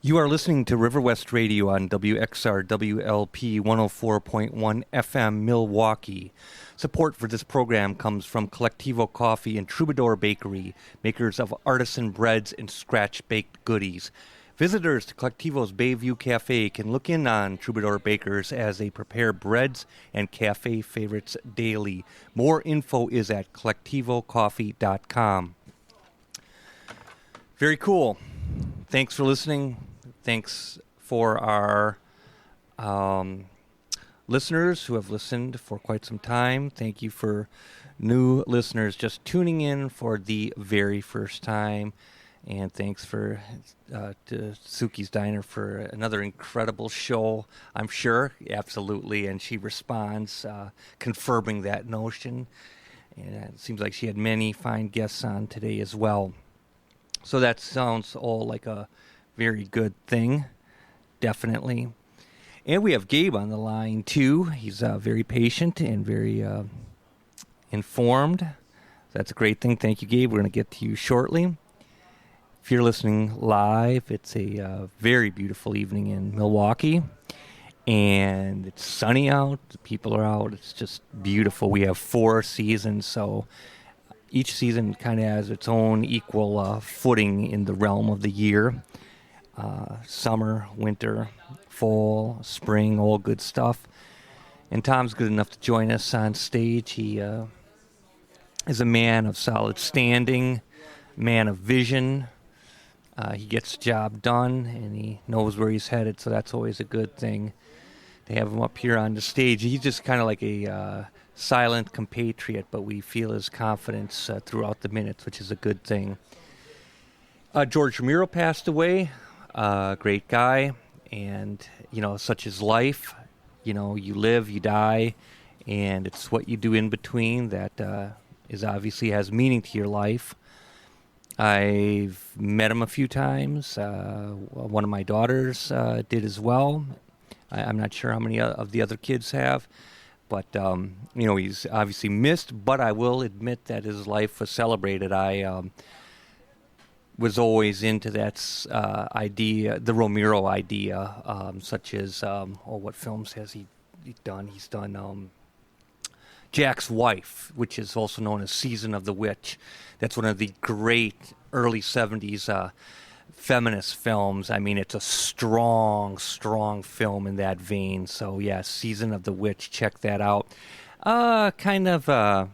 You are listening to River West Radio on WXR WLP 104.1 FM Milwaukee. Support for this program comes from Collectivo Coffee and Troubadour Bakery, makers of artisan breads and scratch-baked goodies. Visitors to Collectivo's Bayview Cafe can look in on Troubadour Bakers as they prepare breads and cafe favorites daily. More info is at collectivocoffee.com. Very cool. Thanks for listening. Thanks for our listeners who have listened for quite some time. Thank you for new listeners just tuning in for the very first time. And thanks for to Suki's Diner for another incredible show, I'm sure. Absolutely. And she responds, confirming that notion. And it seems like she had many fine guests on today as well. So that sounds all like a very good thing, definitely. And we have Gabe on the line, too. He's very patient and very informed. That's a great thing. Thank you, Gabe. We're going to get to you shortly. If you're listening live, it's a very beautiful evening in Milwaukee. And it's sunny out. The people are out. It's just beautiful. We have 4 seasons, so each season kind of has its own equal footing in the realm of the year. Summer, winter, fall, spring, all good stuff. And Tom's good enough to join us on stage. He is a man of solid standing, man of vision. He gets the job done, and he knows where he's headed, so that's always a good thing to have him up here on the stage. He's just kind of like a silent compatriot, but we feel his confidence throughout the minutes, which is a good thing. George Romero passed away. Great guy, and such is life. You live, you die, and it's what you do in between that is obviously has meaning to your life. I've met him a few times. One of my daughters did as well. I'm not sure how many of the other kids have, but he's obviously missed. But I will admit that his life was celebrated. I was always into that idea, the Romero idea, such as, what films has he done? He's done Jack's Wife, which is also known as Season of the Witch. That's one of the great early 70s feminist films. I mean, it's a strong, strong film in that vein. So, yeah, Season of the Witch, check that out. Kind of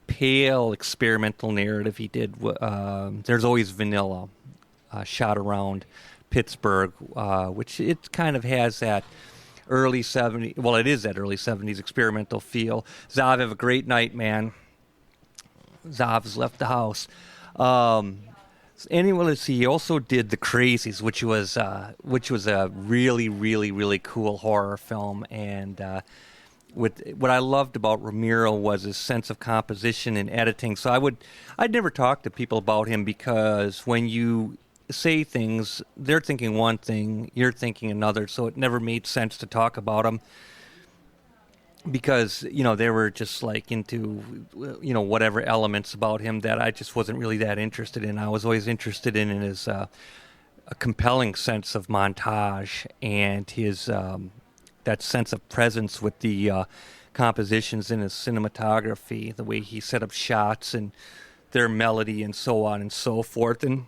pale experimental narrative he did. There's Always Vanilla, shot around Pittsburgh, which it kind of has that early 70s, well, it is that early 70s experimental feel. Zav, have a great night, man. Zav has left the house. Anyway, let's see, he also did The Crazies, which was a really, really, really cool horror film, and what I loved about Romero was his sense of composition and editing. So I'd never talk to people about him, because when you say things, they're thinking one thing, you're thinking another. So it never made sense to talk about him, because they were just like into whatever elements about him that I just wasn't really that interested in. I was always interested in his a compelling sense of montage and his that sense of presence with the compositions in his cinematography, the way he set up shots and their melody and so on and so forth. And,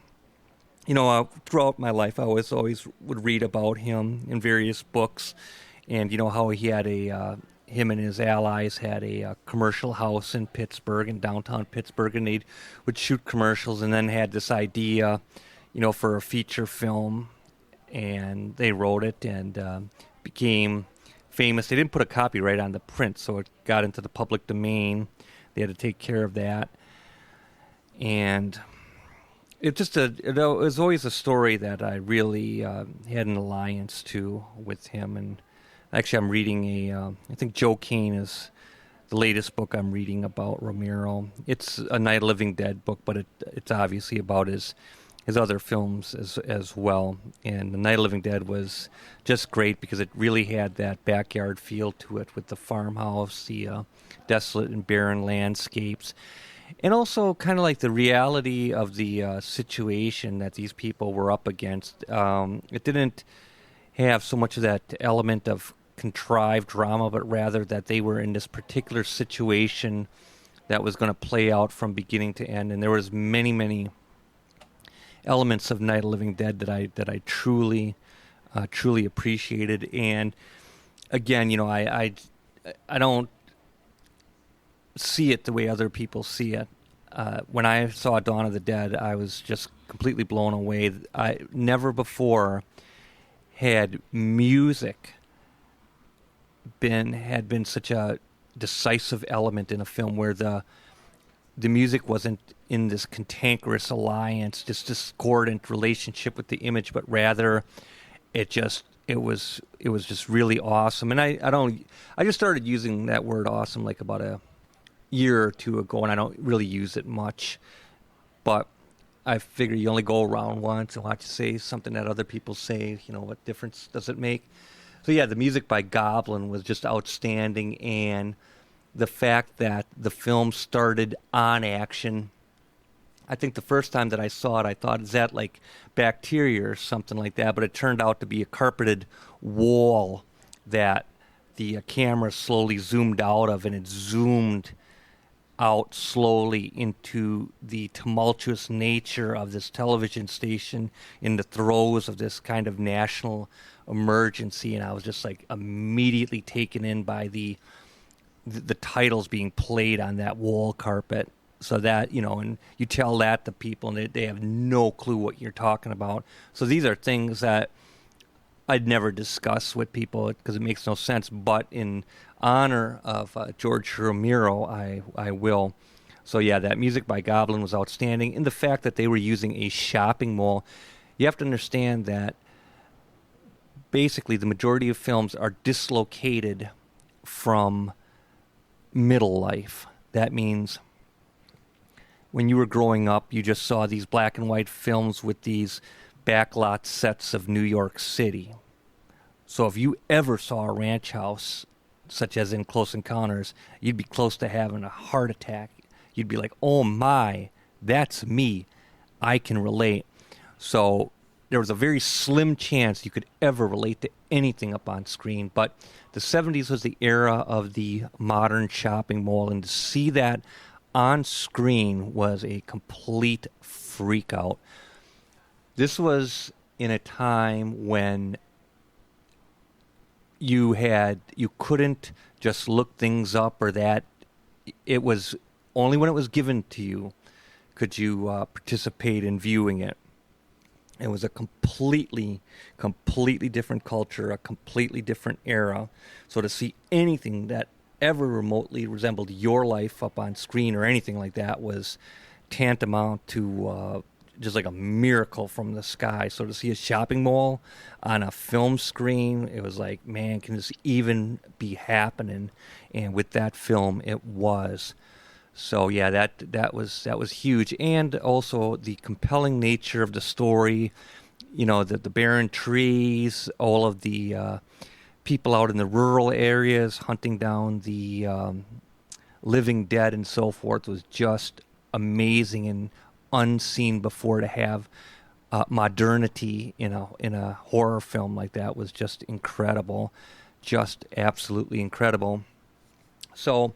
throughout my life, I always would read about him in various books, and, how he had him and his allies had a commercial house in Pittsburgh, in downtown Pittsburgh, and they would shoot commercials, and then had this idea, for a feature film, and they wrote it, and became famous. They didn't put a copyright on the print, so it got into the public domain. They had to take care of that. And it was always a story that I really had an alliance to with him. And actually, I'm reading I think Joe Kane is the latest book I'm reading about Romero. It's a Night of the Living Dead book, but it's obviously about his other films as well. And The Night of the Living Dead was just great because it really had that backyard feel to it, with the farmhouse, the desolate and barren landscapes. And also kind of like the reality of the situation that these people were up against. It didn't have so much of that element of contrived drama, but rather that they were in this particular situation that was going to play out from beginning to end. And there was many, many elements of Night of the Living Dead that I truly truly appreciated. And again, I don't see it the way other people see it. When I saw Dawn of the Dead, I was just completely blown away. I never before had music had been such a decisive element in a film, where the music wasn't in this cantankerous alliance, this discordant relationship with the image, but rather it was just really awesome. And I just started using that word awesome like about a year or two ago, and I don't really use it much, but I figure you only go around once, and why don't you say something that other people say, what difference does it make? So yeah, the music by Goblin was just outstanding, and the fact that the film started on action. I think the first time that I saw it, I thought, is that like bacteria or something like that? But it turned out to be a carpeted wall that the camera slowly zoomed out of, and it zoomed out slowly into the tumultuous nature of this television station in the throes of this kind of national emergency. And I was just like immediately taken in by the titles being played on that wall carpet. So that, and you tell that to people, and they have no clue what you're talking about. So these are things that I'd never discuss with people because it makes no sense. But in honor of George Romero, I will. So yeah, that music by Goblin was outstanding. And the fact that they were using a shopping mall, you have to understand that basically the majority of films are dislocated from middle life. That means when you were growing up, you just saw these black and white films with these backlot sets of New York City. So if you ever saw a ranch house, such as in Close Encounters, you'd be close to having a heart attack. You'd be like, oh my, that's me. I can relate. So there was a very slim chance you could ever relate to anything up on screen. But the 70s was the era of the modern shopping mall, and to see that on screen was a complete freak out. This was in a time when you couldn't just look things up, or that it was only when it was given to you could you participate in viewing it. It was a completely different culture, a completely different era. So to see anything that ever remotely resembled your life up on screen or anything like that was tantamount to just like a miracle from the sky. So to see a shopping mall on a film screen, it was like, man, can this even be happening? And with that film, it was. So yeah, that was huge. And also the compelling nature of the story, the barren trees, all of the people out in the rural areas hunting down the living dead and so forth was just amazing and unseen before. To have modernity in a horror film like that was just incredible, just absolutely incredible. So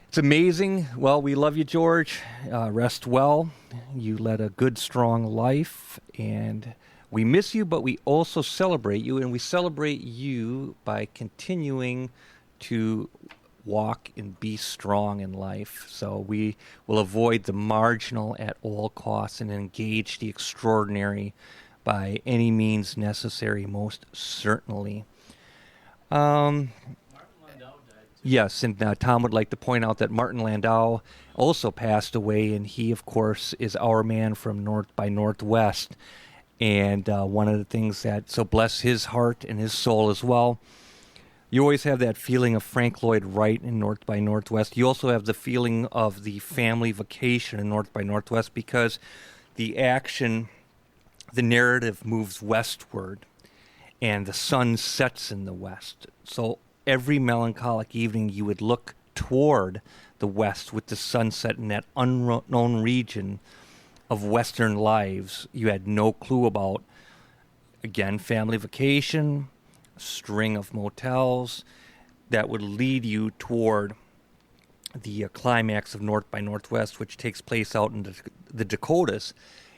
it's amazing. Well, we love you, George. Rest well. You led a good, strong life, and we miss you, but we also celebrate you, and we celebrate you by continuing to walk and be strong in life. So we will avoid the marginal at all costs and engage the extraordinary by any means necessary, most certainly. Yes, and Tom would like to point out that Martin Landau also passed away, and he, of course, is our man from North by Northwest. And one of the things that, so bless his heart and his soul as well. You always have that feeling of Frank Lloyd Wright in North by Northwest. You also have the feeling of the family vacation in North by Northwest, because the action, the narrative moves westward, and the sun sets in the west. So every melancholic evening you would look toward the west with the sunset in that unknown region of Western lives you had no clue about. Again, family vacation, a string of motels that would lead you toward the climax of North by Northwest, which takes place out in the Dakotas.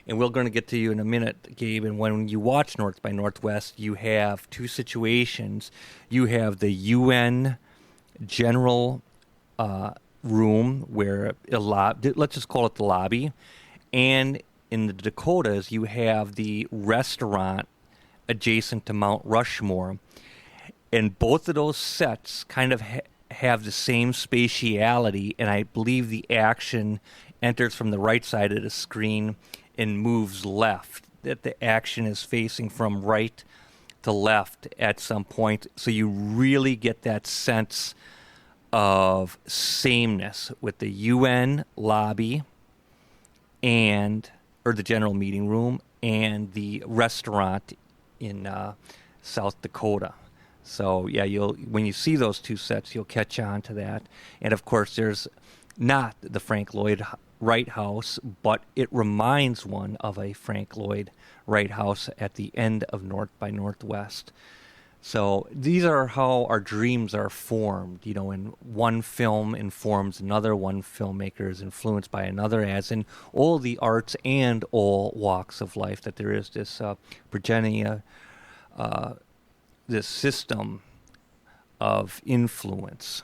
And we're going to get to you in a minute, Gabe. And when you watch North by Northwest, you have two situations. You have the UN general room, where let's just call it the lobby. And in the Dakotas, you have the restaurant adjacent to Mount Rushmore. And both of those sets kind of have the same spatiality, and I believe the action enters from the right side of the screen and moves left, that the action is facing from right to left at some point, so you really get that sense of sameness with the UN lobby or the general meeting room and the restaurant in South Dakota. So yeah, when you see those two sets, you'll catch on to that. And of course, there's not the Frank Lloyd Wright House, but it reminds one of a Frank Lloyd Wright House at the end of North by Northwest. So these are how our dreams are formed. And one film informs another, one filmmaker is influenced by another, as in all the arts and all walks of life, that there is this progeny, this system of influence.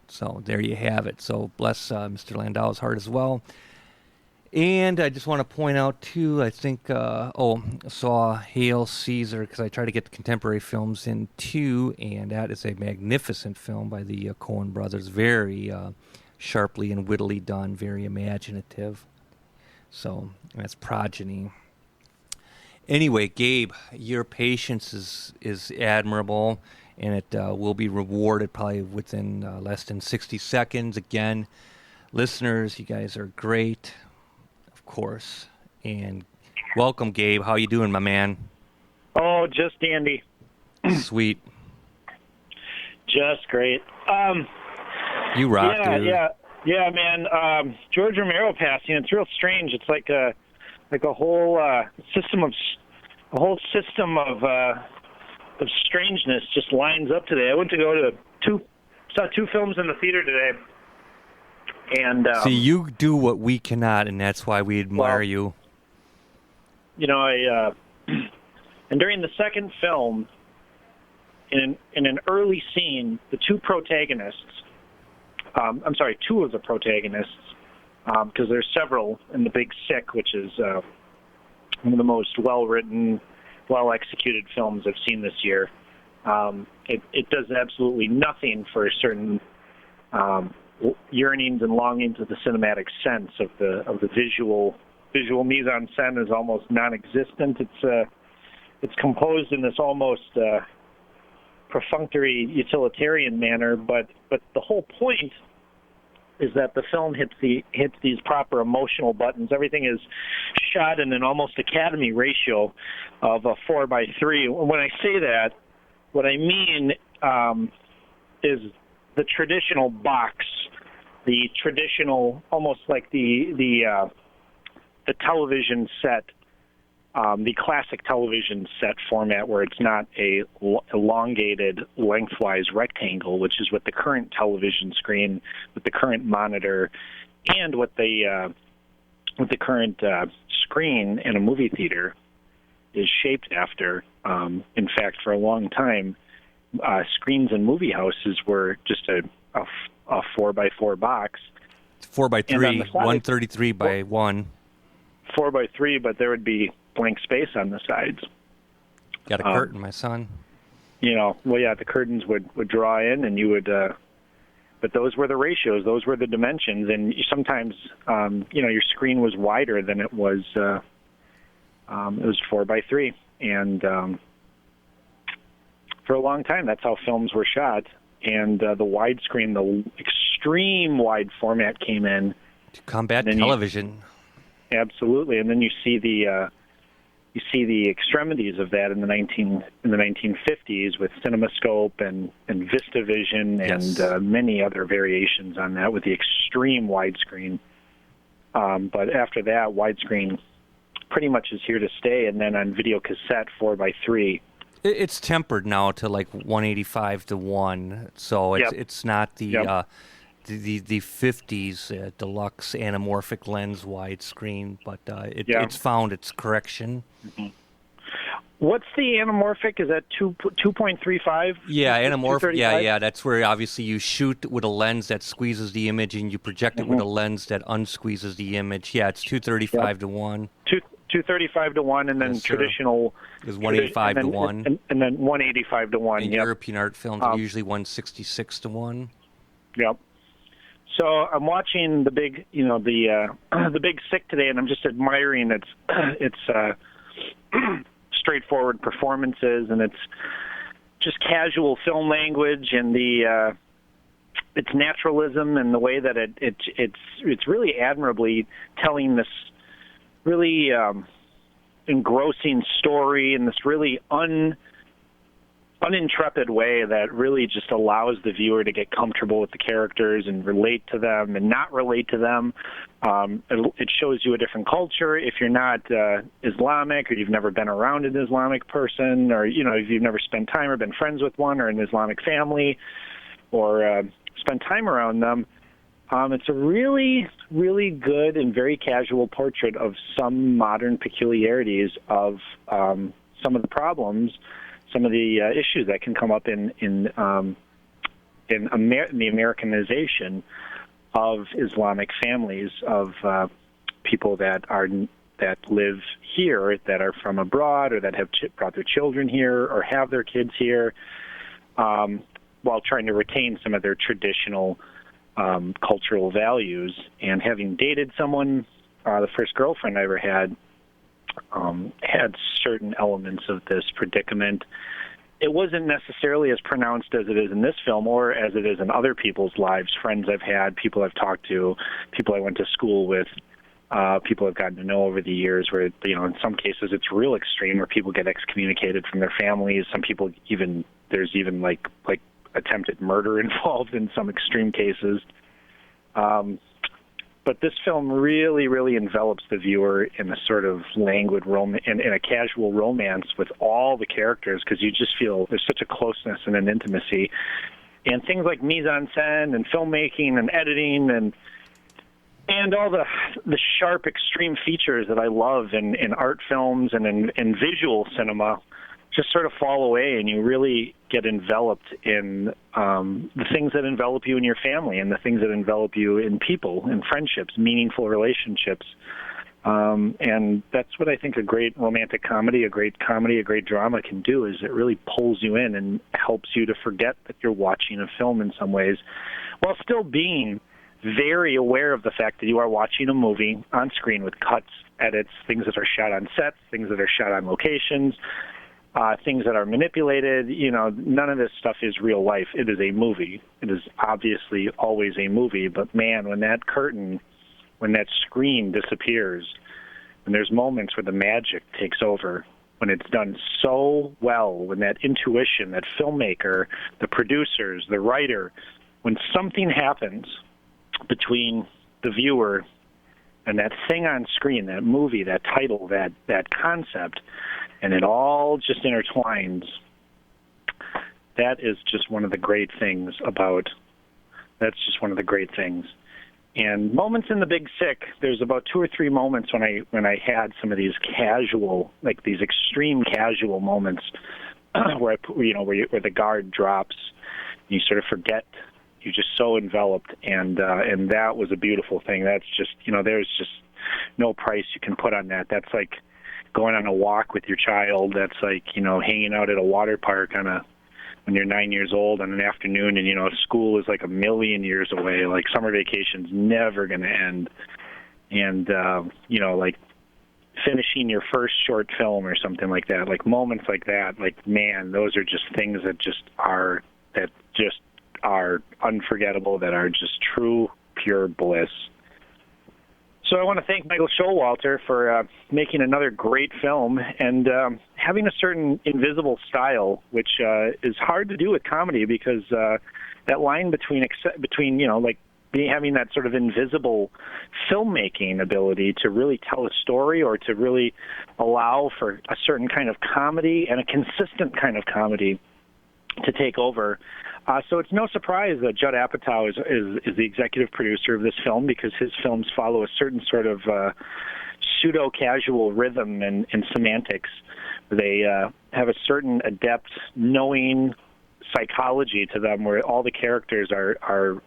So there you have it. So bless Mr. Landau's heart as well. And I just want to point out, too, I think, saw Hail Caesar, because I try to get the contemporary films in, too, and that is a magnificent film by the Coen brothers. Very sharply and wittily done, very imaginative. So that's Progeny. Anyway, Gabe, your patience is admirable, and it will be rewarded probably within less than 60 seconds. Again, listeners, you guys are great, of course. And welcome, Gabe. How you doing, my man? Oh, just dandy. Sweet. Just great. You rock, dude. Yeah, man. George Romero passing. It's real strange. It's like a whole system of strangeness just lines up today. I went to go to saw two films in the theater today, and see, you do what we cannot, and that's why we admire you. And during the second film, in an early scene, the two of the protagonists. Because there's several in The Big Sick, which is one of the most well-written, well-executed films I've seen this year. It does absolutely nothing for certain yearnings and longings of the cinematic sense of the visual mise-en-scène is almost non-existent. It's composed in this almost perfunctory utilitarian manner, but the whole point is that the film hits these proper emotional buttons. Everything is shot in an almost Academy ratio of a 4:3. When I say that, what I mean is the traditional box, the traditional, almost like the television set, the classic television set format, where it's not a elongated lengthwise rectangle, which is what the current television screen with the current monitor and what the current screen in a movie theater is shaped after. In fact, for a long time, screens in movie houses were just a 4x4 box. 4x3, 133 by 1. 4x3, but there would be blank space on the sides. Got a curtain, my son. The curtains would draw in, and you would. But those were the ratios; those were the dimensions, and sometimes, your screen was wider than it was. It was 4x3, and for a long time, that's how films were shot. And the widescreen, the extreme wide format, came in to combat television. Absolutely, and then you see the you see the extremities of that in the 1950s with CinemaScope and VistaVision and many other variations on that with the extreme widescreen. But after that, widescreen pretty much is here to stay, and then on video cassette 4:3. It's tempered now to like 185:1, so it's not the the 50s deluxe anamorphic lens widescreen, but it's found its correction. Mm-hmm. What's the anamorphic? Is that 2.35? Yeah, anamorphic. Yeah. That's where obviously you shoot with a lens that squeezes the image, and you project it with a lens that unsqueezes the image. Yeah, it's 235:1. 235:1, and then traditional is 185:1, and then 185:1. And European art films are usually 166:1. Yep. So I'm watching the big, the Big Sick today, and I'm just admiring its straightforward performances, and it's just casual film language, and its naturalism, and the way that it's really admirably telling this really engrossing story in this really unintrepid way that really just allows the viewer to get comfortable with the characters and relate to them and not relate to them. It shows you a different culture. If you're not Islamic, or you've never been around an Islamic person, or if you've never spent time or been friends with one or an Islamic family, or spent time around them, it's a really, really good and very casual portrait of some modern peculiarities of some of the problems, some of the issues that can come up in the Americanization of Islamic families, of people that live here, that are from abroad, or that have brought their children here or have their kids here, while trying to retain some of their traditional cultural values. And having dated someone, the first girlfriend I ever had certain elements of this predicament. It wasn't necessarily as pronounced as it is in this film, or as it is in other people's lives, friends I've had, people I've talked to, people I went to school with, people I've gotten to know over the years, where, in some cases it's real extreme, where people get excommunicated from their families. Some people there's even like attempted murder involved in some extreme cases. But this film really, really envelops the viewer in a sort of languid in a casual romance with all the characters, because you just feel there's such a closeness and an intimacy. And things like mise-en-scène and filmmaking and editing and all the sharp, extreme features that I love in art films and in visual cinema just sort of fall away, and you really get enveloped in the things that envelop you in your family, and the things that envelop you in people, in friendships, meaningful relationships. And that's what I think a great romantic comedy, a great drama can do, is it really pulls you in and helps you to forget that you're watching a film in some ways, while still being very aware of the fact that you are watching a movie on screen with cuts, edits, things that are shot on sets, things that are shot on locations, things that are manipulated. None of this stuff is real life. It is a movie. It is obviously always a movie, but man, when that screen disappears, when there's moments where the magic takes over, when it's done so well, when that intuition, that filmmaker, the producers, the writer, when something happens between the viewer and that thing on screen, that movie, that title, that concept, and it all just intertwines, that is just one of the great things And moments in The Big Sick, there's about 2 or 3 moments when I had some of these casual, like these extreme casual moments where the guard drops, you sort of forget, you're just so enveloped, and that was a beautiful thing. That's just, there's just no price you can put on that. That's like going on a walk with your child. That's like, hanging out at a water park when you're 9 years old on an afternoon, and school is like a million years away. Like summer vacation's never going to end, and like finishing your first short film or something like that. Like moments like that. Like, man, those are just things that just are unforgettable. That are just true, pure bliss. So I want to thank Michael Showalter for making another great film and having a certain invisible style, which is hard to do with comedy because that line between having that sort of invisible filmmaking ability to really tell a story or to really allow for a certain kind of comedy and a consistent kind of comedy to take over. So it's no surprise that Judd Apatow is the executive producer of this film because his films follow a certain sort of pseudo-casual rhythm and semantics. They have a certain adept knowing psychology to them where all the characters are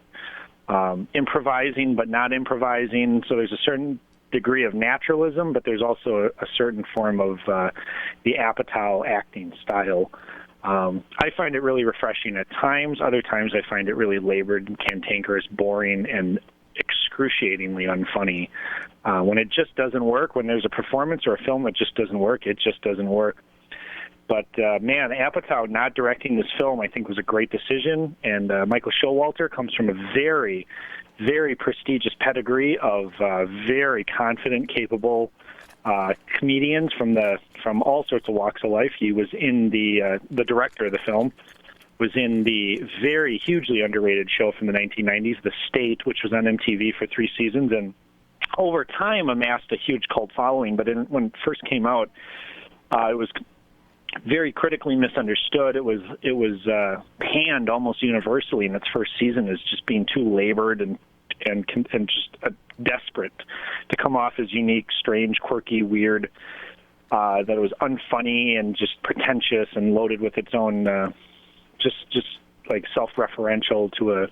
improvising but not improvising. So there's a certain degree of naturalism, but there's also a certain form of the Apatow acting style. I find it really refreshing at times. Other times I find it really labored and cantankerous, boring, and excruciatingly unfunny. When it just doesn't work, when there's a performance or a film that just doesn't work, it just doesn't work. But, man, Apatow not directing this film I think was a great decision, and Michael Showalter comes from a very, very prestigious pedigree of very confident, capable comedians from all sorts of walks of life. He was in the director of the film was in the very hugely underrated show from the 1990s, The State, which was on MTV for 3 seasons, and over time amassed a huge cult following. But when it first came out, it was very critically misunderstood. It was panned almost universally in its first season as just being too labored and just desperate to come off as unique, strange, quirky, weird, that it was unfunny and just pretentious and loaded with its own just like self-referential to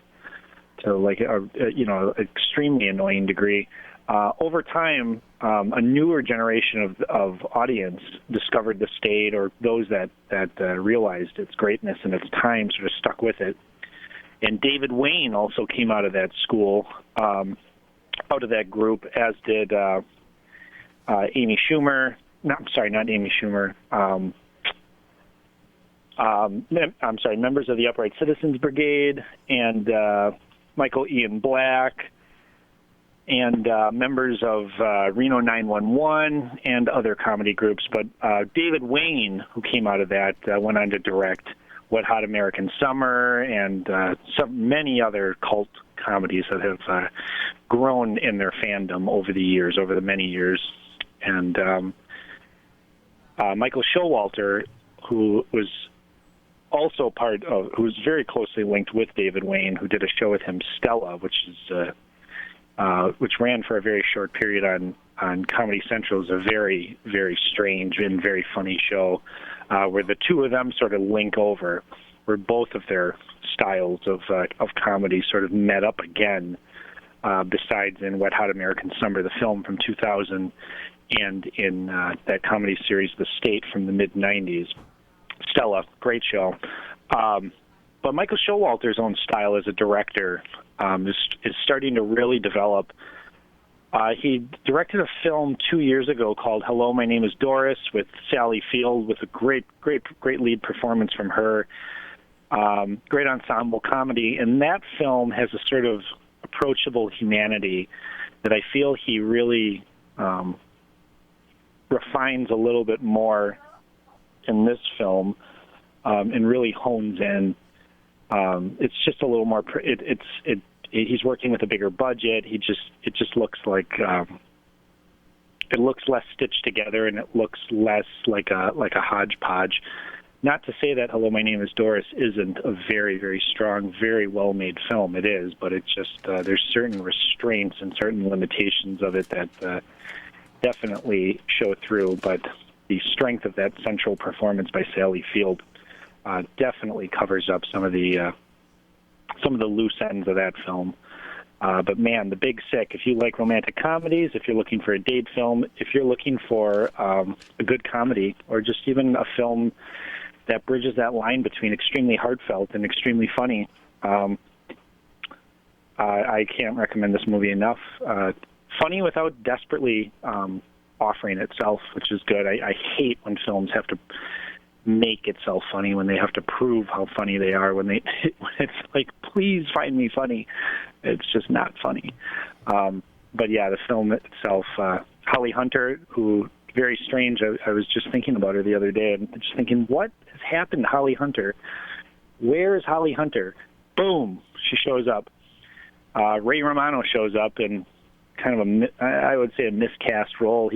extremely annoying degree. Over time, a newer generation of audience discovered The State, or those that realized its greatness and its time sort of stuck with it. And David Wayne also came out of that school, out of that group, as did Amy Schumer. Not Amy Schumer. Members of the Upright Citizens Brigade and Michael Ian Black and members of Reno 911 and other comedy groups. But David Wayne, who came out of that, went on to direct Wet Hot American Summer and many other cult comedies that have grown in their fandom over the many years. And Michael Showalter, who was also who's very closely linked with David Wayne, who did a show with him, Stella, which ran for a very short period on Comedy Central. Is a very, very strange and very funny show where the two of them sort of link over, where both of their styles of comedy sort of met up again, besides in Wet Hot American Summer, the film from 2000, and in that comedy series, The State, from the mid-'90s. Stella, great show. But Michael Showalter's own style as a director is starting to really develop. He directed a film 2 years ago called Hello, My Name is Doris, with Sally Field, with a great lead performance from her. Great ensemble comedy. And that film has a sort of approachable humanity that I feel he really refines a little bit more in this film, and really hones in. It's just a little more. He's working with a bigger budget. It just looks like it looks less stitched together, and it looks less like a hodgepodge. Not to say that Hello, My Name is Doris isn't a very, very strong, very well-made film. It is, but it's just there's certain restraints and certain limitations of it that definitely show through. But the strength of that central performance by Sally Field definitely covers up some of the loose ends of that film. But man, The Big Sick, if you like romantic comedies, if you're looking for a date film, if you're looking for a good comedy, or just even a film that bridges that line between extremely heartfelt and extremely funny, I can't recommend this movie enough. Funny without desperately offering itself, which is good. I hate when films have to make itself funny, when they have to prove how funny they are, when it's like, please find me funny. It's just not funny. but yeah, the film itself, Holly Hunter, who, very strange, I was just thinking about her the other day, and just thinking, what has happened to Holly Hunter? Where is Holly Hunter? Boom, she shows up. Ray Romano shows up in kind of I would say a miscast role.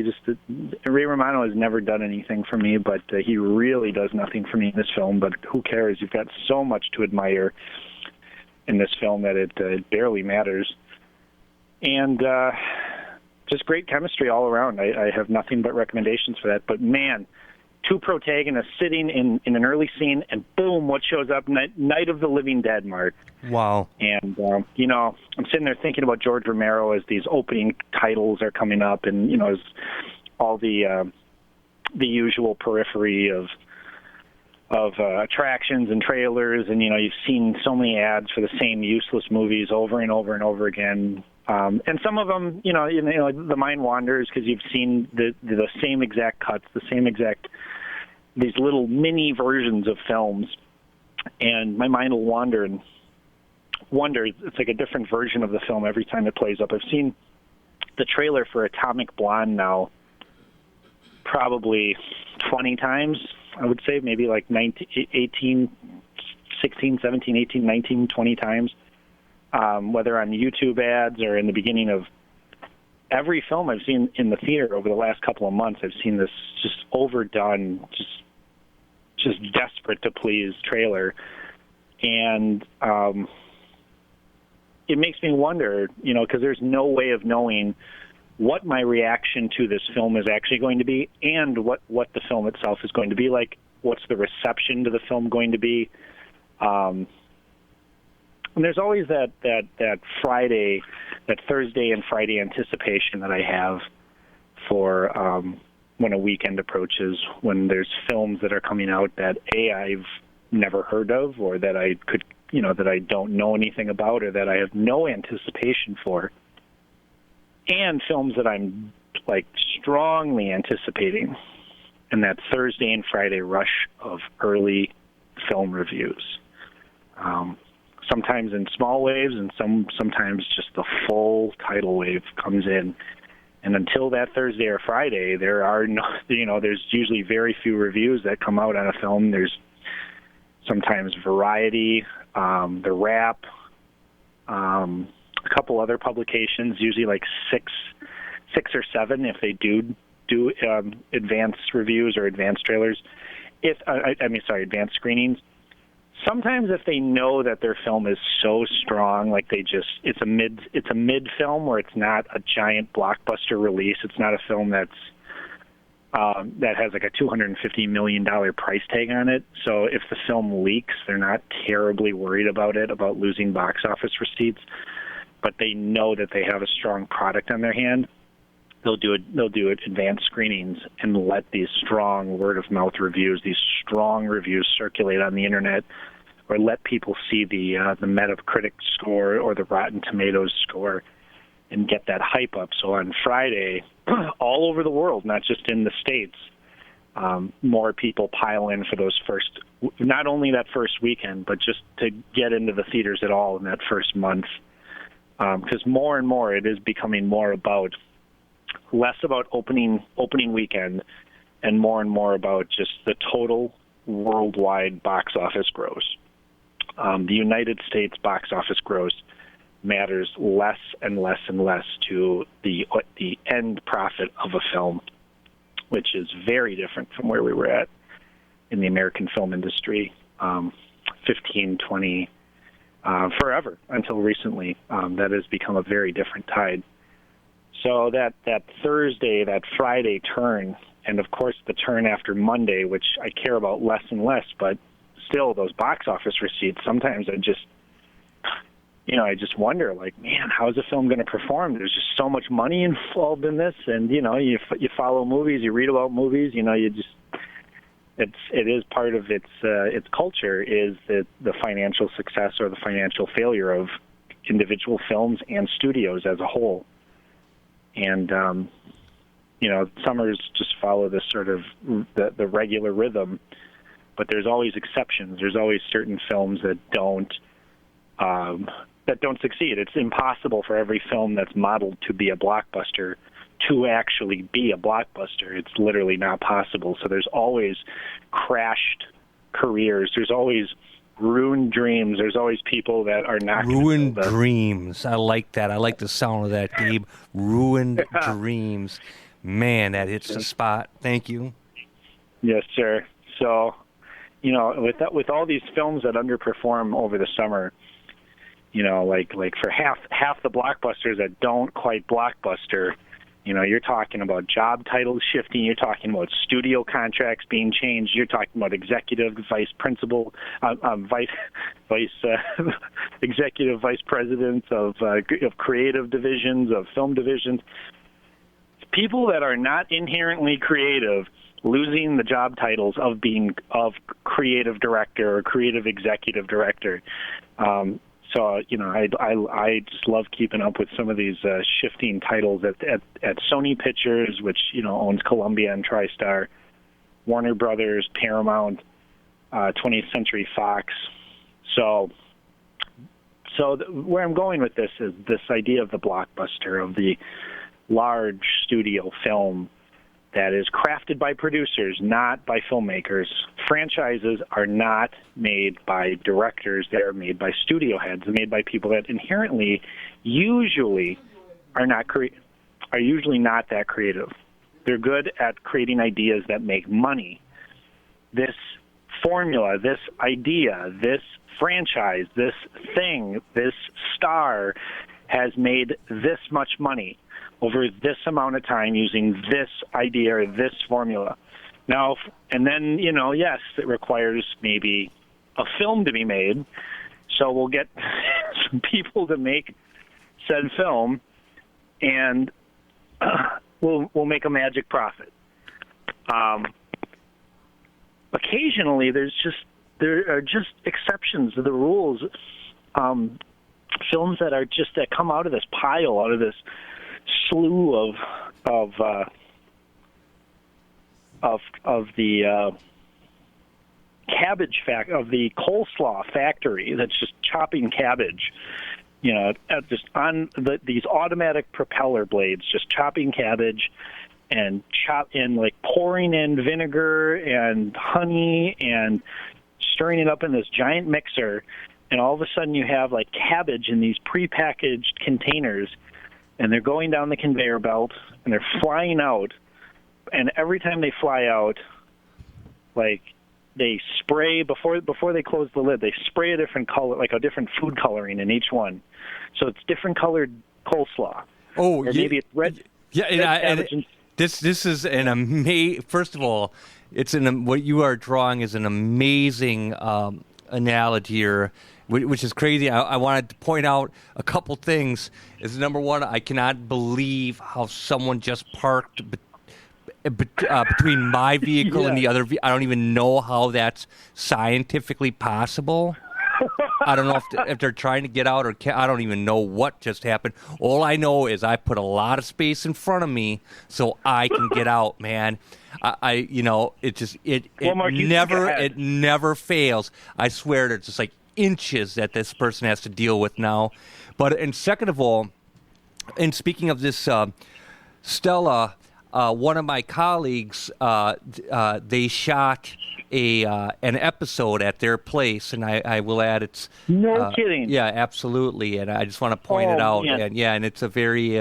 Ray Romano has never done anything for me, but he really does nothing for me in this film, but who cares? You've got so much to admire in this film that it barely matters. And just great chemistry all around. I have nothing but recommendations for that. But man, two protagonists sitting in an early scene, and boom, what shows up? Night of the Living Dead, Mark. Wow. And, I'm sitting there thinking about George Romero as these opening titles are coming up, and, as all the usual periphery of attractions and trailers, and, you've seen so many ads for the same useless movies over and over and over again. And some of them, the mind wanders because you've seen the same exact cuts, these little mini versions of films, and my mind will wander and wonder. It's like a different version of the film every time it plays up. I've seen the trailer for Atomic Blonde now probably 20 times, I would say, maybe like 16, 17, 18, 19, 20 times. Whether on YouTube ads or in the beginning of every film I've seen in the theater over the last couple of months, I've seen this just overdone, just desperate to please trailer. And it makes me wonder, because there's no way of knowing what my reaction to this film is actually going to be and what the film itself is going to be like. What's the reception to the film going to be? And there's always that Thursday and Friday anticipation that I have for when a weekend approaches, when there's films that are coming out that I've never heard of, or that I could, that I don't know anything about, or that I have no anticipation for, and films that I'm like strongly anticipating, and that Thursday and Friday rush of early film reviews. Sometimes in small waves, and sometimes just the full tidal wave comes in. And until that Thursday or Friday, there are no, there's usually very few reviews that come out on a film. There's sometimes Variety, The Wrap, a couple other publications, usually like six or seven if they do advanced reviews or advanced trailers. Advanced screenings. Sometimes if they know that their film is so strong, like it's a mid film where it's not a giant blockbuster release. It's not a film that has like a $250 million price tag on it. So if the film leaks, they're not terribly worried about losing box office receipts, but they know that they have a strong product on their hand. They'll do advanced screenings and let these strong word-of-mouth reviews, these strong reviews circulate on the internet, or let people see the Metacritic score or the Rotten Tomatoes score and get that hype up. So on Friday, all over the world, not just in the States, more people pile in for those not only that first weekend, but just to get into the theaters at all in that first month. Because more and more it is becoming less about opening weekend and more about just the total worldwide box office gross. The United States box office gross matters less and less and less to the end profit of a film, which is very different from where we were at in the American film industry 15, 20, forever until recently. That has become a very different tide. So that Thursday, that Friday turn, and of course the turn after Monday, which I care about less and less, but still those box office receipts, sometimes I just wonder, like, man, how is the film going to perform? There's just so much money involved in this, and you follow movies, you read about movies, it is part of its culture is the financial success or the financial failure of individual films and studios as a whole. And summers just follow this sort of the regular rhythm, but there's always exceptions. There's always certain films that that don't succeed. It's impossible for every film that's modeled to be a blockbuster to actually be a blockbuster. It's literally not possible. So there's always crashed careers. There's always ruined dreams. There's always people that are not ruined dreams. I like that. I like the sound of that, Gabe. Ruined dreams. Man, that hits the spot. Thank you. Yes, sir. So, with all these films that underperform over the summer, like for half the blockbusters that don't quite blockbuster, you're talking about job titles shifting. You're talking about studio contracts being changed. You're talking about executive vice presidents of creative divisions, of film divisions. People that are not inherently creative losing the job titles of creative director or creative executive director. So, I just love keeping up with some of these shifting titles at Sony Pictures, which, owns Columbia and TriStar, Warner Brothers, Paramount, 20th Century Fox. So where I'm going with this is this idea of the blockbuster, of the large studio film that is crafted by producers, not by filmmakers. Franchises are not made by directors. They are made by studio heads, made by people that inherently usually are usually not that creative. They're good at creating ideas that make money. This formula, this idea, this franchise, this thing, this star has made this much money over this amount of time using this idea or this formula. Now, and then, yes, it requires maybe a film to be made, so we'll get some people to make said film, and we'll make a magic profit. Occasionally, there are just exceptions to the rules. Films that come out of this pile, out of this slew of the of the coleslaw factory that's just chopping cabbage, just on these automatic propeller blades, just chopping cabbage and pouring in vinegar and honey and stirring it up in this giant mixer, and all of a sudden you have like cabbage in these prepackaged containers. And they're going down the conveyor belt, and they're flying out. And every time they fly out, like they spray before they close the lid, they spray a different color, like a different food coloring in each one. So it's different colored coleslaw. Oh, or maybe it's red. Yeah, and this is an amazing. First of all, what you are drawing is an amazing analogy here, which is crazy. I wanted to point out a couple things. Is number one, I cannot believe how someone just parked between my vehicle and the other vehicle. I don't even know how that's scientifically possible. I don't know if they're trying to get out or I don't even know what just happened. All I know is I put a lot of space in front of me so I can get out, man. It never fails. I swear it's just like inches that this person has to deal with now. And second of all, and speaking of this, Stella, one of my colleagues, they shot an episode at their place, and I will add it's no kidding. Yeah, absolutely, and I just want to point it out. Man. And it's a very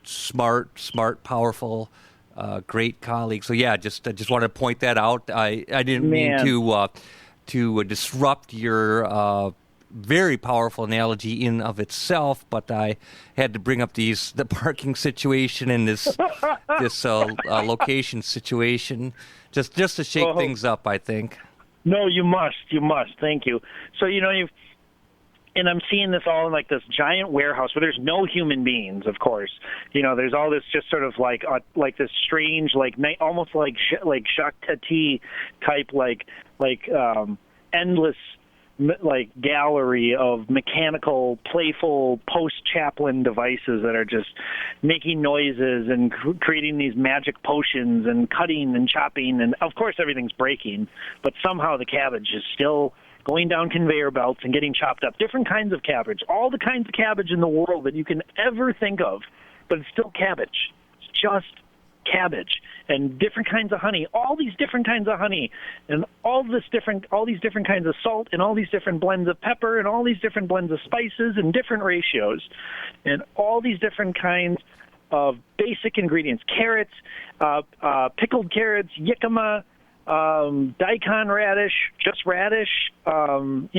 smart, powerful, great colleague. So yeah, I just wanted to point that out. I didn't mean to disrupt your very powerful analogy in of itself, but I had to bring up the parking situation and this location situation just to shake things up, I think. No, you must. Thank you. So and I'm seeing this all in like this giant warehouse where there's no human beings, of course. There's all this just sort of like this strange, almost like Jacques Tati type, endless gallery of mechanical, playful post-Chaplin devices that are just making noises and creating these magic potions and cutting and chopping, and of course everything's breaking, but somehow the cabbage is still going down conveyor belts and getting chopped up. Different kinds of cabbage, all the kinds of cabbage in the world that you can ever think of, but it's still cabbage. It's just cabbage. And different kinds of honey, all these different kinds of honey, and all these different kinds of salt, and all these different blends of pepper, and all these different blends of spices in different ratios, and all these different kinds of basic ingredients: carrots, pickled carrots, jicama, daikon radish, just radish, some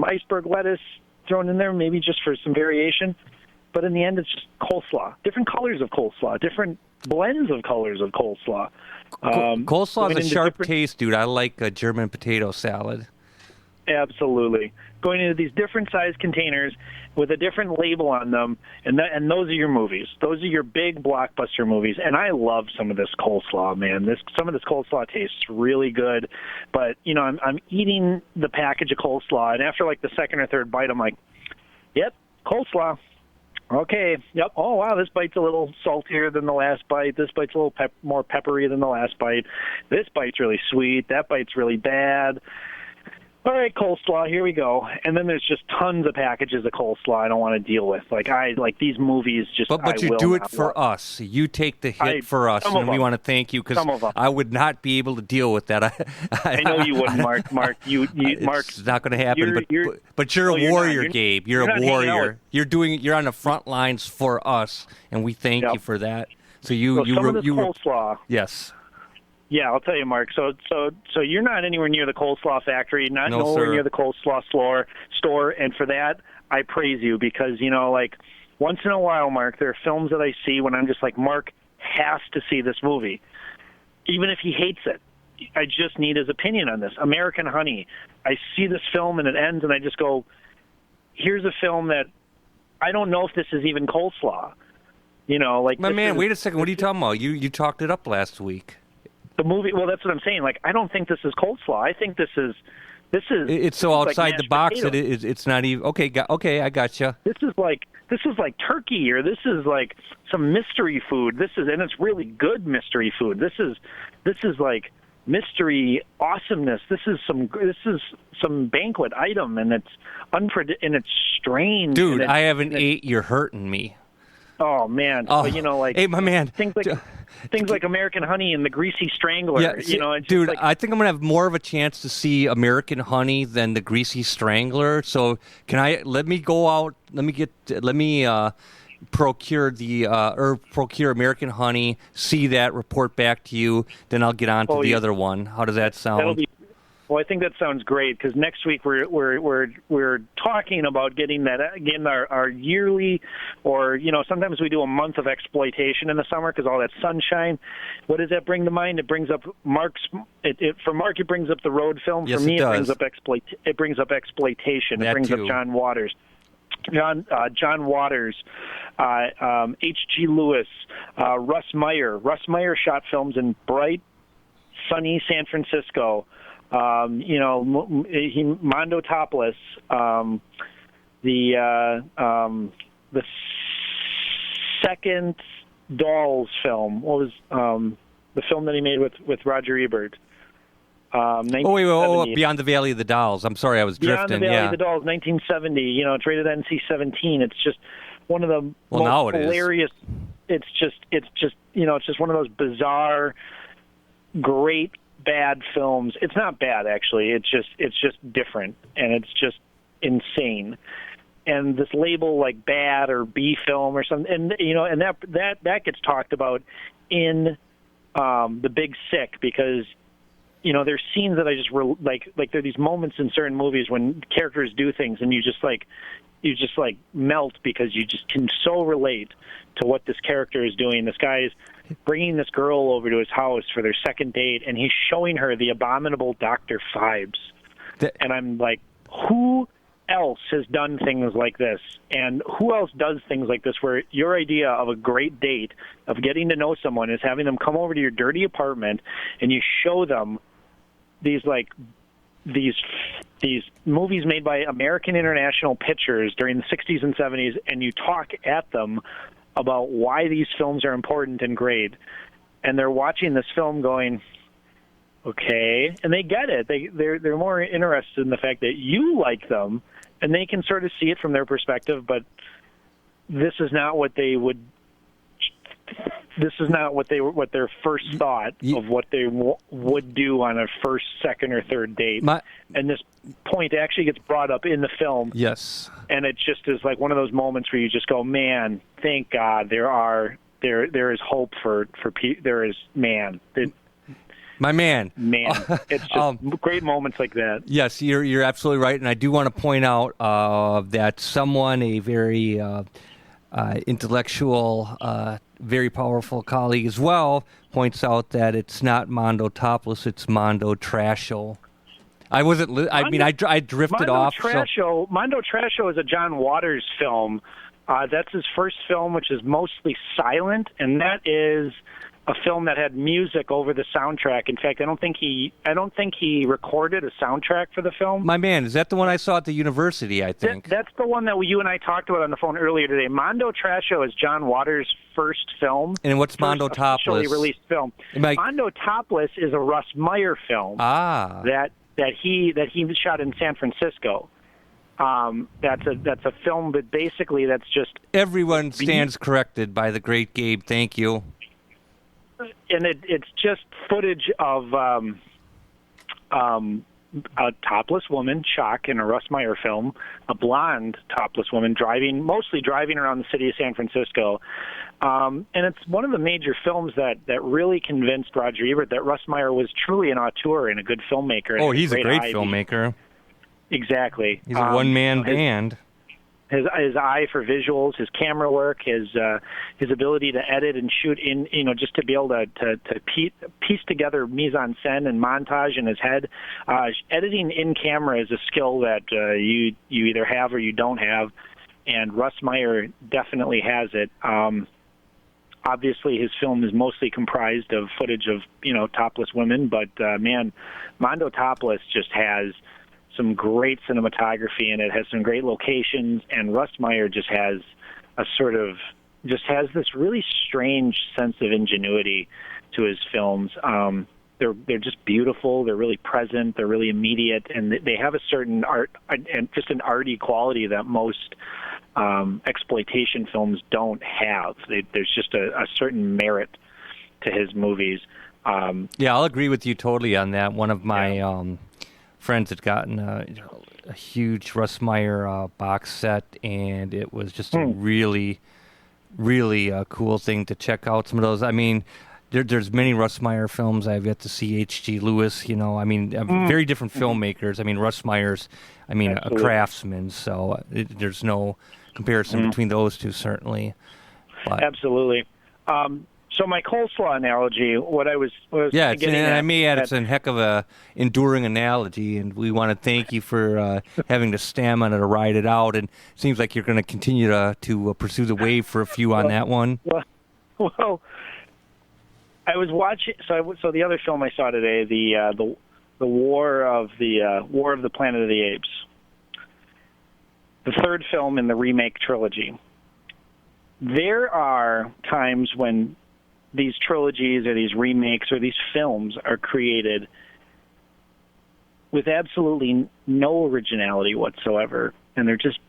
iceberg lettuce thrown in there, maybe just for some variation. But in the end, it's just coleslaw, different colors of coleslaw, different blends of colors of coleslaw. Coleslaw is a sharp taste, dude. I like a German potato salad. Absolutely. Going into these different size containers with a different label on them, and those are your movies. Those are your big blockbuster movies. And I love some of this coleslaw, man. Some of this coleslaw tastes really good. But, I'm eating the package of coleslaw, and after like the second or third bite, I'm like, yep, coleslaw. Okay, yep. Oh, wow, this bite's a little saltier than the last bite. This bite's a little more peppery than the last bite. This bite's really sweet. That bite's really bad. All right, coleslaw, here we go. And then there's just tons of packages of coleslaw I don't want to deal with. Like these movies just. But you do it for us. You take the hit for us, and we want to thank you because I would not be able to deal with that. I know you wouldn't, Mark. Mark, it's not going to happen. But you're a warrior, Gabe. You're a warrior. You're on the front lines for us, and we thank you for that. So coleslaw. Yes. Yeah, I'll tell you, Mark. So you're not anywhere near the coleslaw factory, nowhere near the coleslaw store, and for that, I praise you because, once in a while, Mark, there are films that I see when I'm just like, Mark has to see this movie, even if he hates it. I just need his opinion on this. American Honey. I see this film and it ends, and I just go, here's a film that I don't know if this is even coleslaw. My man, wait a second. What are you talking about? You talked it up last week. The movie, well, that's what I'm saying. Like, I don't think this is coleslaw. I think this is. It's so outside the box that it's not even. Okay, I gotcha. This is like turkey, or this is like some mystery food. And it's really good mystery food. This is like mystery awesomeness. This is some banquet item, and it's strange. Dude, I haven't ate. You're hurting me. Oh man! Oh, but, hey, my man. Things like American Honey and The Greasy Strangler. Yeah, dude, I think I'm gonna have more of a chance to see American Honey than The Greasy Strangler. So let me go out? Let me procure procure American Honey. See that, report back to you. Then I'll get on to the other one. How does that sound? Well, I think that sounds great because next week we're talking about getting our yearly, or sometimes we do a month of exploitation in the summer because all that sunshine. What does that bring to mind? It brings up for Mark it brings up the road film. Yes, for me it brings up exploitation. It brings up John Waters. John Waters, H.G. Lewis, Russ Meyer. Russ Meyer shot films in bright, sunny San Francisco. Mondo Topless, the second Dolls film. What was the film that he made with Roger Ebert? Beyond the Valley of the Dolls. I'm sorry, I was drifting. Beyond the Valley of the Dolls, 1970. It's rated NC-17. It's just one of the most hilarious. It's just one of those bizarre, great. Bad films. It's not bad actually. It's just different, and it's just insane. And this label like bad or B film or something, and that gets talked about in The Big Sick because there's scenes that I just like there are these moments in certain movies when characters do things and you just melt because you just can so relate to what this character is doing. This guy is bringing this girl over to his house for their second date, and he's showing her the abominable Dr. Phibes. And I'm like, who else has done things like this? And who else does things like this where your idea of a great date, of getting to know someone, is having them come over to your dirty apartment and you show them these movies made by American International Pictures during the 60s and 70s, and you talk at them about why these films are important and great, and they're watching this film going, okay, and they get it. They're more interested in the fact that you like them, and they can sort of see it from their perspective. But this is not what they would. This is not what their first thought of what they would do on a first, second, or third date. And this point actually gets brought up in the film. Yes. And it just is like one of those moments where you just go, man, thank God there is hope for there is man. My man. Man. It's just great moments like that. Yes, you're absolutely right. And I do want to point out that someone, a very intellectual, very powerful colleague as well, points out that it's not Mondo Topless, it's Mondo Trasho. I wasn't. I drifted off. Mondo Trasho is a John Waters film. That's his first film, which is mostly silent, and that is a film that had music over the soundtrack. In fact, I don't think he recorded a soundtrack for the film. My man, is that the one I saw at the university? I think that's the one that you and I talked about on the phone earlier today. Mondo Trasho is John Waters' first film. And what's Mondo Topless? Officially released film. Mondo Topless is a Russ Meyer film. That he shot in San Francisco. That's a film, but basically that's just everyone stands corrected by the great Gabe. Thank you. And it's just footage of a topless woman, shock, in a Russ Meyer film, a blonde topless woman mostly driving around the city of San Francisco. And it's one of the major films that really convinced Roger Ebert that Russ Meyer was truly an auteur and a good filmmaker. Oh, he's a great filmmaker. Exactly. He's a one-man band. His eye for visuals, his camera work, his ability to edit and shoot in, just to be able to piece together mise-en-scène and montage in his head. Editing in camera is a skill that you either have or you don't have, and Russ Meyer definitely has it. Obviously, his film is mostly comprised of footage of topless women, but man, Mondo Topless just has some great cinematography, and it has some great locations, and Russ Meyer just has this really strange sense of ingenuity to his films. They're just beautiful, they're really present, they're really immediate, and they have a certain art and just an arty quality that most exploitation films don't have. There's just a certain merit to his movies. Yeah, I'll agree with you totally on that. One of my friends had gotten a huge Russ Meyer box set, and it was just a really, really cool thing to check out. Some of those, I mean, there's many Russ Meyer films I've yet to see. H.G. Lewis, very different filmmakers. I mean, Russ Meyer's, a craftsman, so there's no comparison between those two, certainly. But, absolutely. So my coleslaw analogy, what I was getting at, I may add, it's a heck of a enduring analogy, and we want to thank you for having the stamina to ride it out. And it seems like you're going to continue to pursue the wave for a few on that one. Well, I was watching. So the other film I saw today, the War of the Planet of the Apes, the third film in the remake trilogy. There are times when these trilogies or these remakes or these films are created with absolutely no originality whatsoever, and they're just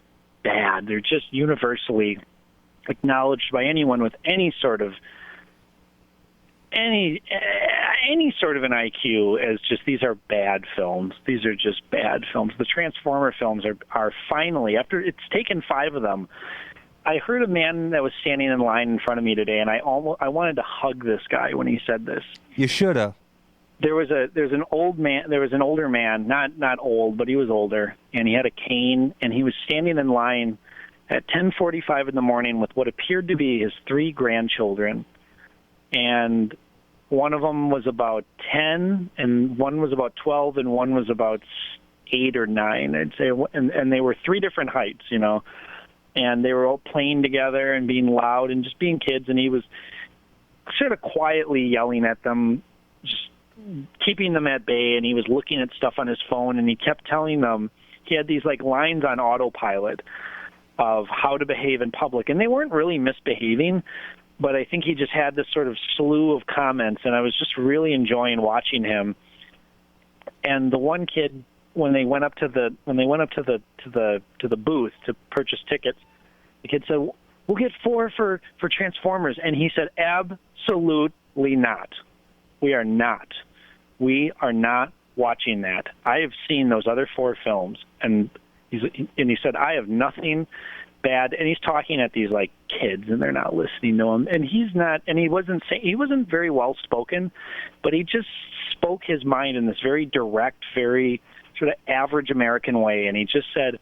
bad. They're just universally acknowledged by anyone with any sort of an IQ as just, these are bad films. These are just bad films. The Transformer films are finally, after it's taken 5 of them. I heard a man that was standing in line in front of me today, and I wanted to hug this guy when he said this. You should have. There's an older man, not old, but he was older, and he had a cane, and he was standing in line at 10:45 in the morning with what appeared to be his 3 grandchildren, and one of them was about 10, and one was about 12, and one was about 8 or 9, I'd say, and they were 3 different heights, and they were all playing together and being loud and just being kids, and he was sort of quietly yelling at them, just keeping them at bay, and he was looking at stuff on his phone, and he kept telling them, he had these lines on autopilot of how to behave in public, and they weren't really misbehaving, but I think he just had this sort of slew of comments, and I was just really enjoying watching him and the one kid, when they went up to the booth to purchase tickets, the kid said, "We'll get 4 for Transformers," and he said, "Absolutely not. We are not. We are not watching that. I have seen those other 4 films," and he said, "I have nothing bad," and he's talking at these like kids, and they're not listening to him, and he wasn't very well spoken, but he just spoke his mind in this very direct, very sort of average American way, and he just said,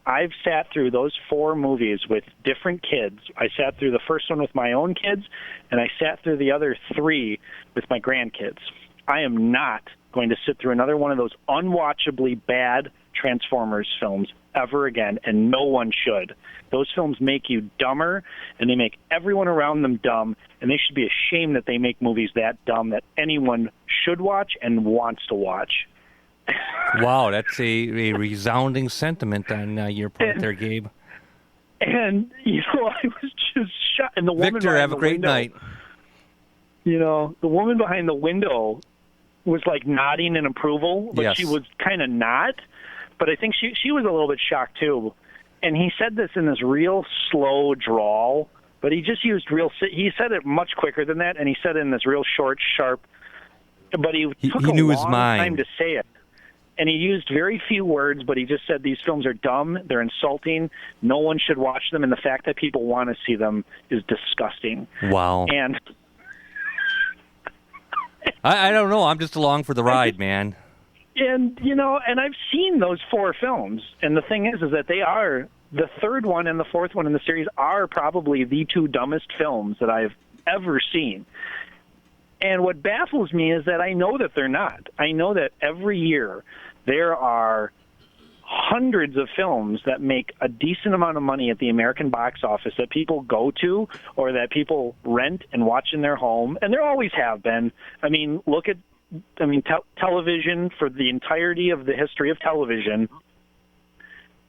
"I've sat through those 4 movies with different kids. I sat through the first one with my own kids, and I sat through the other 3 with my grandkids. I am not going to sit through another one of those unwatchably bad Transformers films ever again, and no one should. Those films make you dumber, and they make everyone around them dumb, and they should be ashamed that they make movies that dumb that anyone should watch and wants to watch." Wow, that's a resounding sentiment on your part there, Gabe. And, I was just shocked. And the woman Victor, have a great night. The woman behind the window was like nodding in approval, but yes. She was kind of not. But I think she was a little bit shocked too. And he said this in this real slow drawl, but he just used he said it much quicker than that, and he said it in this real short, sharp, but he took knew a his long mind. time to say it. And he used very few words, but he just said these films are dumb, they're insulting, no one should watch them, and the fact that people want to see them is disgusting. Wow. And I don't know. I'm just along for the ride, man. And, and I've seen those 4 films, and the thing is that they are, the third one and the fourth one in the series are probably the 2 dumbest films that I've ever seen. And what baffles me is that I know that they're not. I know that every year there are hundreds of films that make a decent amount of money at the American box office that people go to or that people rent and watch in their home, and there always have been. I mean, television, for the entirety of the history of television,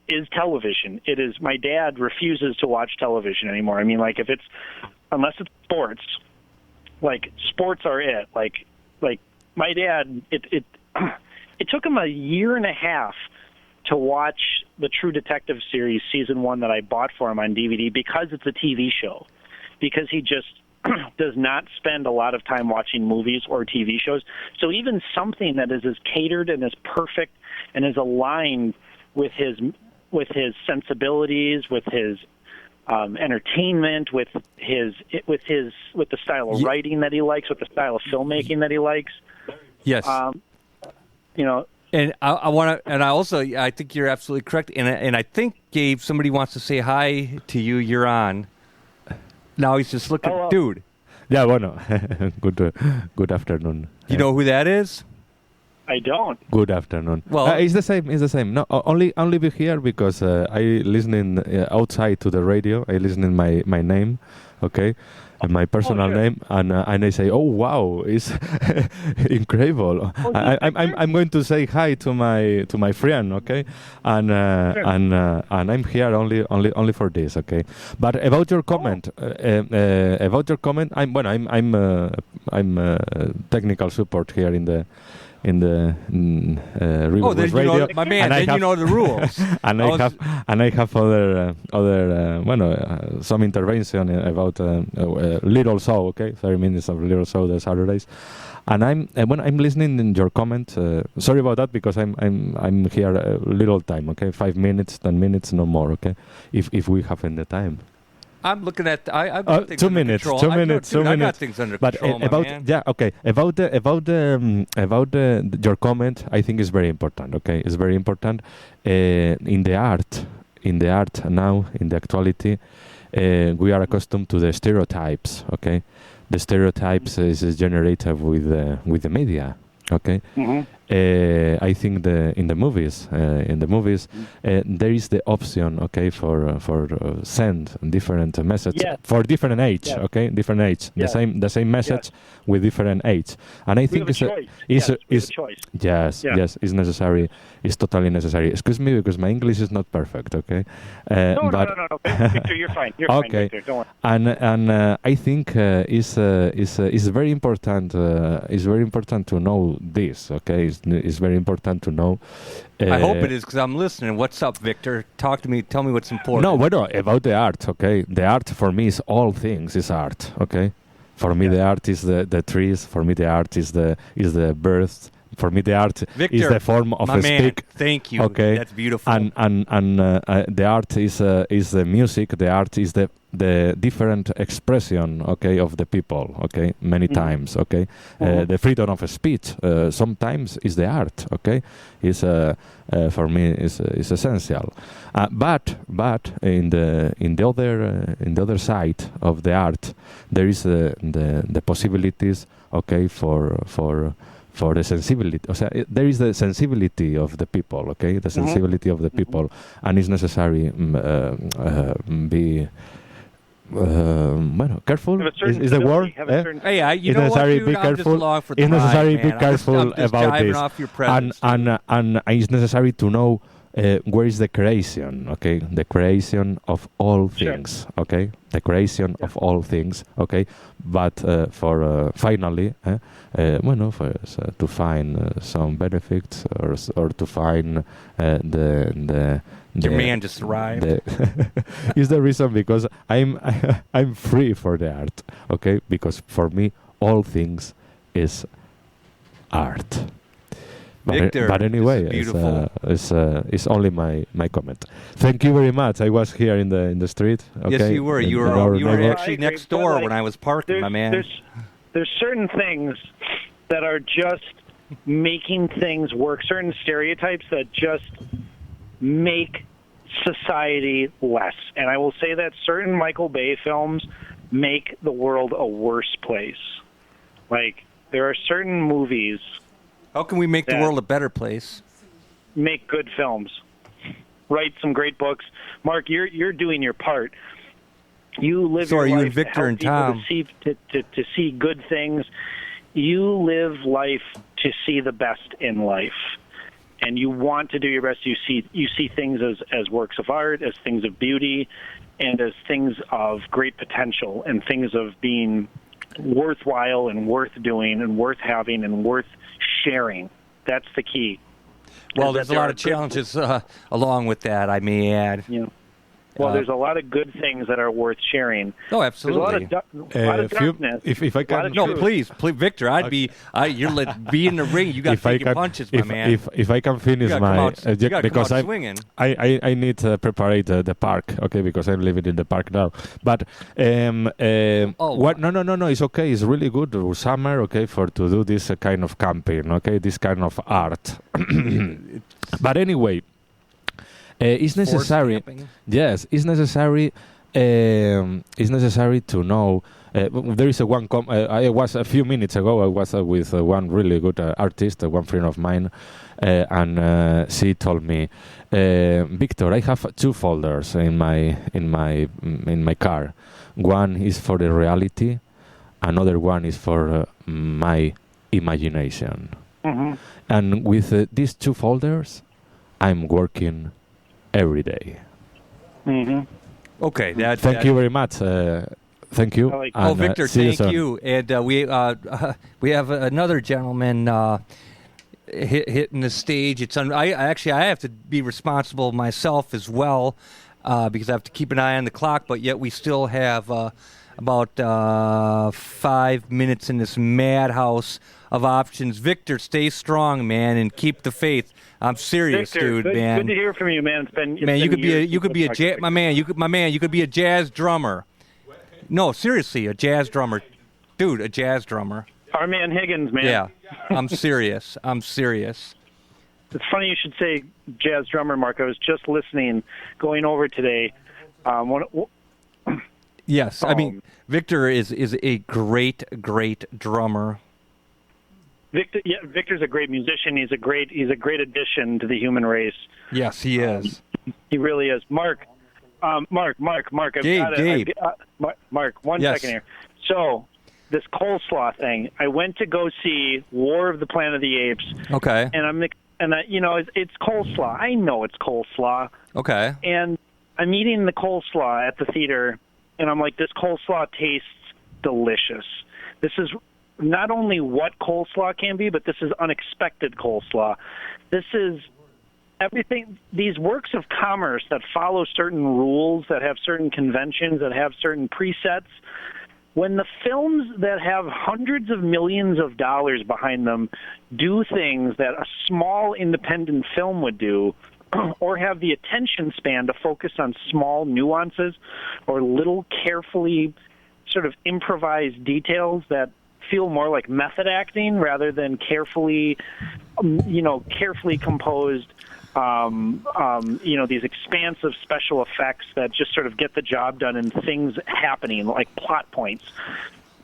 is television. It is. My dad refuses to watch television anymore. I mean, like, unless it's sports, like, sports are it. Like my dad, it took him a year and a half to watch the True Detective series season 1 that I bought for him on DVD, because it's a TV show. Because he just does not spend a lot of time watching movies or TV shows. So even something that is as catered and as perfect and as aligned with his sensibilities, with his entertainment, with the style of writing that he likes, with the style of filmmaking that he likes. Yes. And I want to, and I think you're absolutely correct. And I think, Gabe, somebody wants to say hi to you. You're on. Now he's just looking, Hello. Dude. Yeah, bueno. Good afternoon. You know who that is? I don't. Good afternoon. Well, it's the same. It's the same. No, only be here because I listening outside to the radio. I listening my name, okay, and my personal name, and I say, oh wow, it's incredible. I'm going to say hi to my friend, okay, and I'm here only for this, okay. But about your comment, I'm technical support here in the Riverwest Radio. My man, then you know the rules. and I have other some intervention about little show, okay, 30 minutes of little show the Saturdays, and when I'm listening in your comment, sorry about that because I'm here a little time, okay, 5 minutes, 10 minutes, no more, okay, if we have in the time. I'm looking at. I've got things 2 under minutes. control. 2 minutes. 2 minutes. I got things under control, my man. About your comment, I think is very important. Okay, it's very important in the art now, in the actuality. We are accustomed to the stereotypes. Okay, the stereotypes is generated with the media. Okay. Mm-hmm. I think in the movies there is the option, okay, for send different message for different age, okay, different age, the same message with different age, and I think it's choice. Yes, it's necessary. It's totally necessary. Excuse me because my English is not perfect, okay. No. Victor, you're fine. You're okay. fine, Victor. Don't worry. And I think is very important. It's very important to know this, okay. It's very important to know. I hope it is, because I'm listening. What's up, Victor? Talk to me. Tell me what's important. No, bueno, about the art, okay? The art for me is all things is art, okay? For me, the art is the trees. For me, the art is the birds. For me, the art Victor, is the form of my a man, stick. thank you. Okay, That's beautiful. And the art is the music. The art is the different expression, okay, of the people. Okay, many times. Okay, the freedom of speech sometimes is the art. Okay, is for me is essential. But in the other side of the art, there is the possibilities. Okay, for the sensibility, there is the sensibility of the people, okay, the sensibility of the people, and it's necessary be careful. Is the word? Hey, you it's know necessary what, dude? be careful. I'm just along for the It's ride, necessary man. be careful I'm just about jiving this, off your presence, and it's necessary to know where is the creation, okay? The creation of all things, okay? The creation of all things, okay? But for finally, to find some benefits or to find the your man just arrived. Is the reason because I'm free for the art, okay? Because for me, all things is art. Victor, but anyway, it's only my comment. Thank you very much. I was here in the street. Okay? Yes, you were. You were actually next door when I was parking, my man. There's certain things that are just making things work. Certain stereotypes that just make society less. And I will say that certain Michael Bay films make the world a worse place. Like, there are certain movies. How can we make the world a better place? Make good films. Write some great books. Mark, you're doing your part. You live your life you and Victor and Tom. To see good things. You live life to see the best in life. And you want to do your best. You see things as works of art, as things of beauty, and as things of great potential, and things of being worthwhile and worth doing and worth having and worth sharing. That's the key. Well, there's a lot of challenges along with that, I may add. Yeah. Well, there's a lot of good things that are worth sharing. Oh, absolutely. There's a lot of darkness. If I can, no, please, Victor. Be in the ring. You got taking punches, my man. If I can finish because swinging. I need to prepare the park, okay, because I'm living in the park now. But what? No. It's okay. It's really good summer, okay, to do this kind of camping, okay, this kind of art. But anyway. It's necessary. Yes, it's necessary. It's necessary to know. There is I was a few minutes ago. I was with one really good artist, one friend of mine, and she told me, "Victor, I have two folders in my car. One is for the reality, another one is for my imagination. Mm-hmm. And with these two folders, I'm working every day." Mm-hmm. Okay. Thank you very much. Thank you. Victor, thank you. And we have another gentleman hitting the stage. I have to be responsible myself as well because I have to keep an eye on the clock. But yet we still have about 5 minutes in this madhouse of options. Victor, stay strong, man, and keep the faith. I'm serious, Victor, dude, man. Good to hear from you, man. You could be a jazz drummer. No, seriously, a jazz drummer, dude, a jazz drummer. Our man Higgins, man. Yeah, I'm serious. It's funny you should say jazz drummer, Mark. I was just listening, going over today. Yes, I mean Victor is a great drummer. Victor's a great musician. He's a great addition to the human race. Yes, he is. He really is. Mark. Mark. Gabe. Mark, one second here. So, this coleslaw thing. I went to go see War of the Planet of the Apes. Okay. It's coleslaw. I know it's coleslaw. Okay. And I'm eating the coleslaw at the theater, and I'm like, this coleslaw tastes delicious. This is not only what coleslaw can be, but this is unexpected coleslaw. This is everything. These works of commerce that follow certain rules, that have certain conventions, that have certain presets. When the films that have hundreds of millions of dollars behind them do things that a small independent film would do, or have the attention span to focus on small nuances or little carefully sort of improvised details that feel more like method acting rather than carefully composed, these expansive special effects that just sort of get the job done and things happening, like plot points.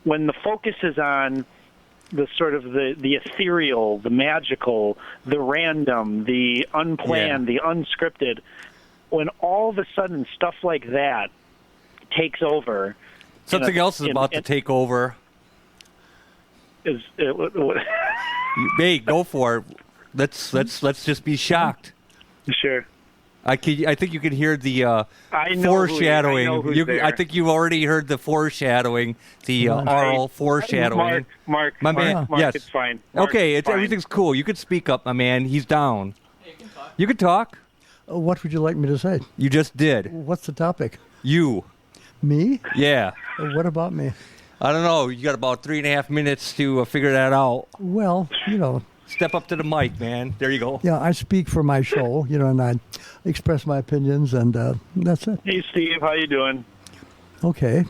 When the focus is on the sort of the ethereal, the magical, the random, the unplanned, the unscripted, when all of a sudden stuff like that takes over. Something else is about to take over. Hey, go for it. Let's just be shocked. Sure. I think you can hear the foreshadowing. I think you've already heard the foreshadowing, the oral foreshadowing. Mark, my man. Mark, yes, it's fine. Mark, okay, everything's cool. You can speak up, my man. He's down. Hey, you can talk. You can talk. What would you like me to say? You just did. What's the topic? You. Me? Yeah. What about me? I don't know. You got about 3.5 minutes to figure that out. Well, Step up to the mic, man. There you go. Yeah, I speak for my show, and I express my opinions, and that's it. Hey, Steve, how you doing? Okay.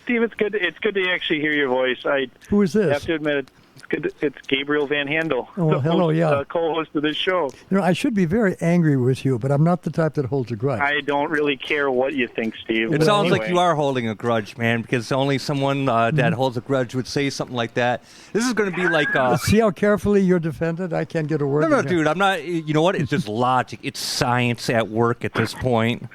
Steve, it's good. It's good to actually hear your voice. Who is this? I have to admit, it's good. It's Gabriel Van Handel. Oh, hello, co-host of this show. I should be very angry with you, but I'm not the type that holds a grudge. I don't really care what you think, Steve. It sounds like you are holding a grudge, man, because only someone that holds a grudge would say something like that. This is going to be like... See how carefully you're defended? I can't get a word in. No, dude, I'm not... You know what? It's just logic. It's science at work at this point.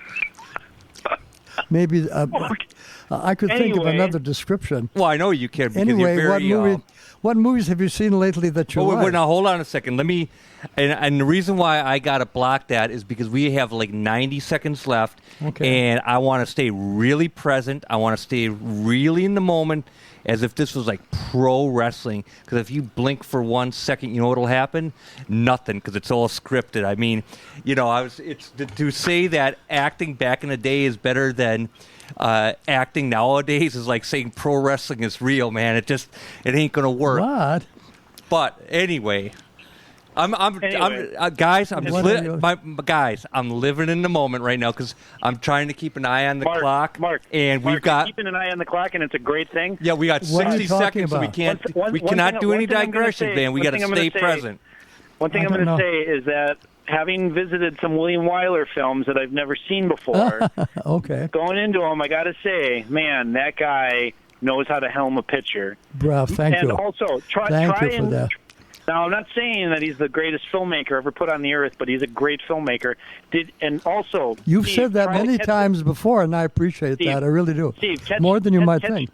Maybe I could think of another description. Well, I know you can, because anyway, you're very... what movies have you seen lately that you like? Wait, now, hold on a second. Let me... And the reason why I got to block that is because we have like 90 seconds left, and I want to stay really present. I want to stay really in the moment, as if this was like pro wrestling. Because if you blink for 1 second, you know what'll happen? Nothing, because it's all scripted. I mean, it's to say that acting back in the day is better than acting nowadays is like saying pro wrestling is real, man. It ain't gonna work. What? But anyway. I'm guys, I'm living in the moment right now because I'm trying to keep an eye on the clock. And we've got keeping an eye on the clock, and it's a great thing. Yeah, we got 60 seconds, so we can't. We cannot do any digressions, man. We got to stay present. One thing I'm going to say is that having visited some William Wyler films that I've never seen before, going into them, I got to say, man, that guy knows how to helm a picture. Bro, thank you. And also, try for that. Now, I'm not saying that he's the greatest filmmaker ever put on the earth, but he's a great filmmaker. You've said that many times before, and I appreciate that. I really do. Steve, more than you might think.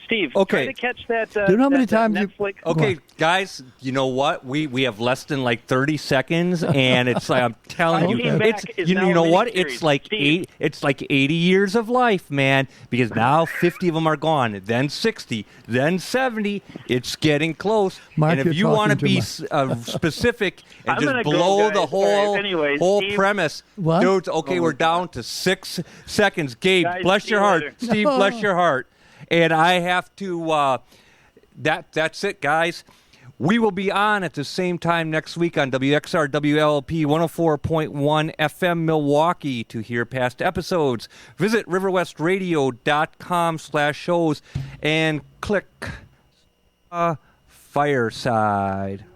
Steve, try to catch that. Do you know how many times Netflix? Okay, guys, you know what? We have less than like 30 seconds, and it's like I'm telling you, it's you know what? It's like Steve. It's like 80 years of life, man. Because now 50 of them are gone, then 60, then 70. It's getting close. Mark, and if you want to be specific and just blow the whole premise, dudes. Okay, we're down to 6 seconds. Gabe, bless your heart. Steve, bless your heart. And I have to, that's it, guys. We will be on at the same time next week on WXR WLP 104.1 FM Milwaukee to hear past episodes. Visit riverwestradio.com/shows and click Fireside.